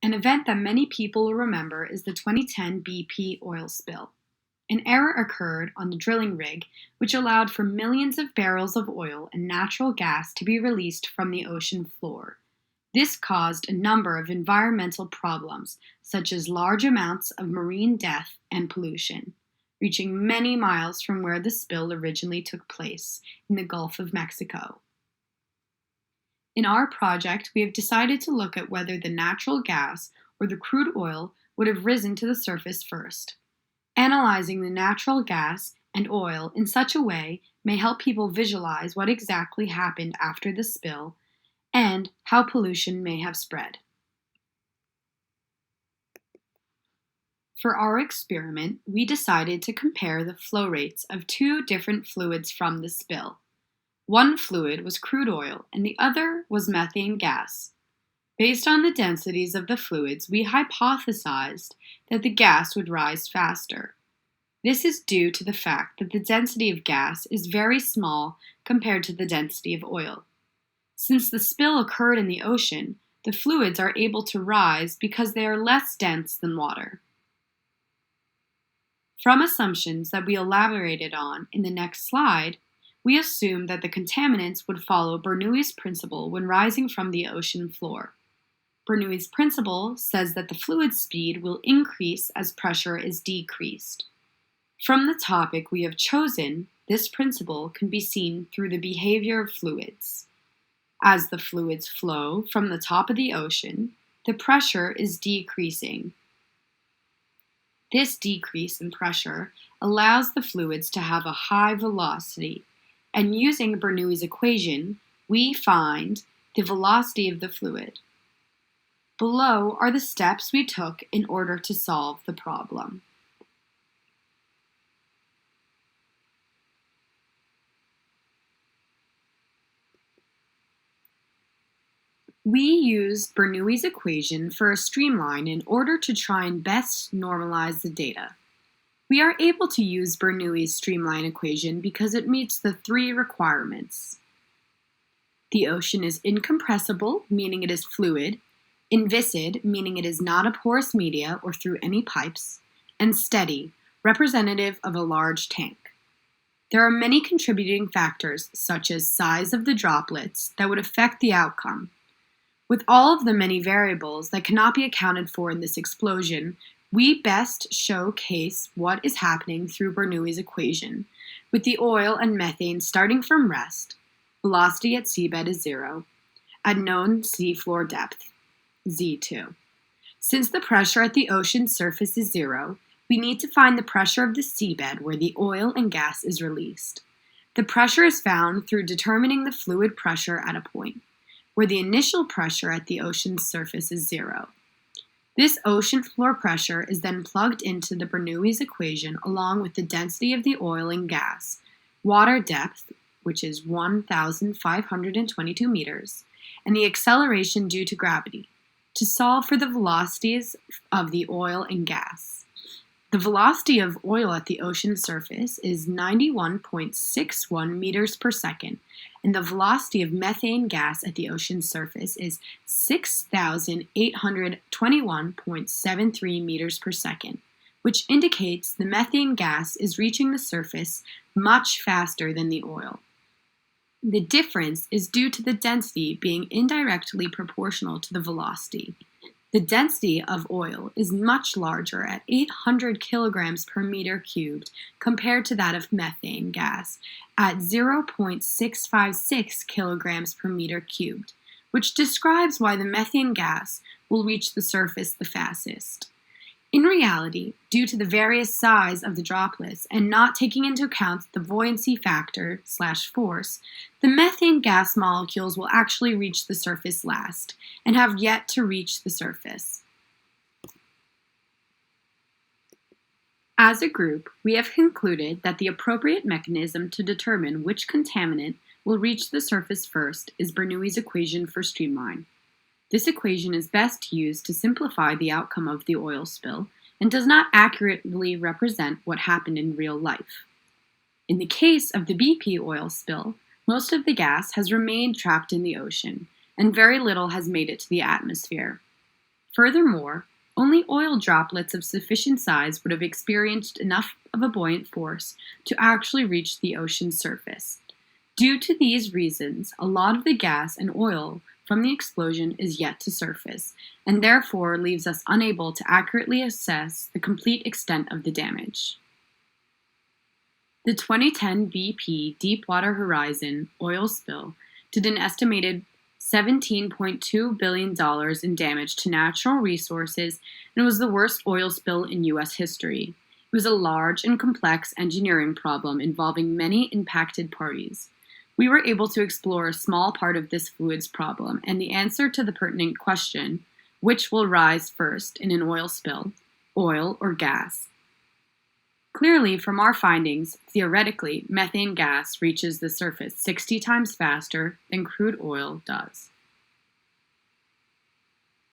An event that many people will remember is the 2010 BP oil spill. An error occurred on the drilling rig, which allowed for millions of barrels of oil and natural gas to be released from the ocean floor. This caused a number of environmental problems, such as large amounts of marine death and pollution, reaching many miles from where the spill originally took place, in the Gulf of Mexico. In our project, we have decided to look at whether the natural gas or the crude oil would have risen to the surface first. Analyzing the natural gas and oil in such a way may help people visualize what exactly happened after the spill and how pollution may have spread. For our experiment, we decided to compare the flow rates of two different fluids from the spill. One fluid was crude oil and the other was methane gas. Based on the densities of the fluids, we hypothesized that the gas would rise faster. This is due to the fact that the density of gas is very small compared to the density of oil. Since the spill occurred in the ocean, the fluids are able to rise because they are less dense than water. From assumptions that we elaborated on in the next slide, we assumed that the contaminants would follow Bernoulli's principle when rising from the ocean floor. Bernoulli's principle says that the fluid speed will increase as pressure is decreased. From the topic we have chosen, this principle can be seen through the behavior of fluids. As the fluids flow from the top of the ocean, the pressure is decreasing. This decrease in pressure allows the fluids to have a high velocity, and using Bernoulli's equation, we find the velocity of the fluid. Below are the steps we took in order to solve the problem. We used Bernoulli's equation for a streamline in order to try and best normalize the data. We are able to use Bernoulli's streamline equation because it meets the three requirements. The ocean is incompressible, meaning it is fluid, inviscid, meaning it is not a porous media or through any pipes, and steady, representative of a large tank. There are many contributing factors, such as size of the droplets, that would affect the outcome. With all of the many variables that cannot be accounted for in this explosion, we best showcase what is happening through Bernoulli's equation, with the oil and methane starting from rest. Velocity at seabed is 0, at known seafloor depth, Z2. Since the pressure at the ocean surface is 0, we need to find the pressure of the seabed where the oil and gas is released. The pressure is found through determining the fluid pressure at a point, where the initial pressure at the ocean's surface is 0. This ocean floor pressure is then plugged into the Bernoulli's equation along with the density of the oil and gas, water depth, which is 1,522 meters, and the acceleration due to gravity, to solve for the velocities of the oil and gas. The velocity of oil at the ocean surface is 91.61 meters per second, and the velocity of methane gas at the ocean surface is 6,821.73 meters per second, which indicates the methane gas is reaching the surface much faster than the oil. The difference is due to the density being indirectly proportional to the velocity. The density of oil is much larger at 800 kilograms per meter cubed compared to that of methane gas at 0.656 kilograms per meter cubed, which describes why the methane gas will reach the surface the fastest. In reality, due to the various size of the droplets and not taking into account the buoyancy factor / force, the methane gas molecules will actually reach the surface last and have yet to reach the surface. As a group, we have concluded that the appropriate mechanism to determine which contaminant will reach the surface first is Bernoulli's equation for streamline. This equation is best used to simplify the outcome of the oil spill and does not accurately represent what happened in real life. In the case of the BP oil spill, most of the gas has remained trapped in the ocean, and very little has made it to the atmosphere. Furthermore, only oil droplets of sufficient size would have experienced enough of a buoyant force to actually reach the ocean's surface. Due to these reasons, a lot of the gas and oil from the explosion is yet to surface, and therefore leaves us unable to accurately assess the complete extent of the damage. The 2010 BP Deepwater Horizon oil spill did an estimated $17.2 billion in damage to natural resources and was the worst oil spill in U.S. history. It was a large and complex engineering problem involving many impacted parties. We were able to explore a small part of this fluids problem and the answer to the pertinent question, which will rise first in an oil spill, oil or gas? Clearly, from our findings, theoretically, methane gas reaches the surface 60 times faster than crude oil does.